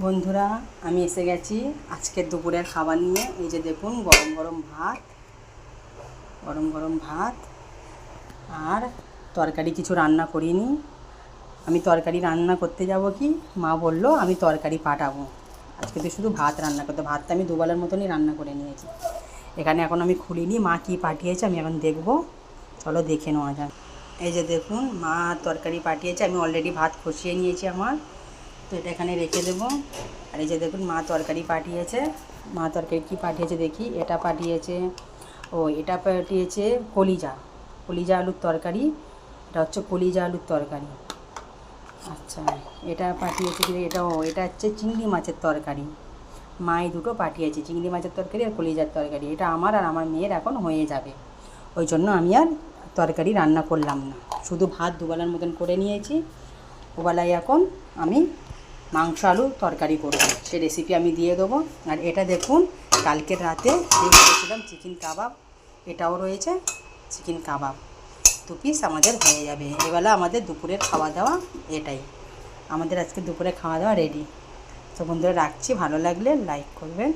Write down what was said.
বন্ধুরা, আমি এসে গেছি আজকের দুপুরের খাবার নিয়ে। এই যে দেখুন, গরম গরম ভাত আর তরকারি কিছু রান্না করিনি। আমি তরকারি রান্না করতে যাব কি, মা বলল আমি তরকারি পাঠাবো। আজকে তো শুধু ভাত রান্না করতে, ভাতটা আমি দুবেলার মতনই রান্না করে নিয়েছি। এখানে এখন আমি খুলিনি, মা কি পাঠিয়েছে আমি এখন দেখব। চলো দেখে নেওয়া যাক। এই যে দেখুন, মা তরকারি পাঠিয়েছে। আমি অলরেডি ভাত কষিয়ে নিয়েছি আমার, তো এটা এখানে রেখে দেবো। আর এই যে দেখুন, মা তরকারি পাঠিয়েছে। মা তরকারি কী পাঠিয়েছে দেখি। এটা পাঠিয়েছে, এটা পাঠিয়েছে কলিজা আলুর তরকারি। এটা হচ্ছে কলিজা আলুর তরকারি। আচ্ছা, এটা পাঠিয়েছে কি, এটা হচ্ছে চিংড়ি মাছের তরকারি। মা এই দুটো পাঠিয়েছে, চিংড়ি মাছের তরকারি আর কলিজার তরকারি। এটা আমার আর আমার মেয়ের এখন হয়ে যাবে, ওই জন্য আমি আর তরকারি রান্না করলাম না, শুধু ভাত দুবেলার মতন করে নিয়েছি। ওবেলায় এখন আমি মাংস আলু তরকারি করব, সে রেসিপি আমি দিয়ে দেবো। আর এটা দেখুন, কালকের রাতে করেছিলাম চিকেন কাবাব, এটাও রয়েছে চিকেন কাবাব। 2 পিস আমাদের হয়ে যাবে। এবেলা আমাদের দুপুরের খাওয়া দাওয়া এটাই। আমাদের আজকে দুপুরে খাওয়া দাওয়া রেডি। তো বন্ধুরা রাখছি, ভালো লাগলে লাইক করবেন।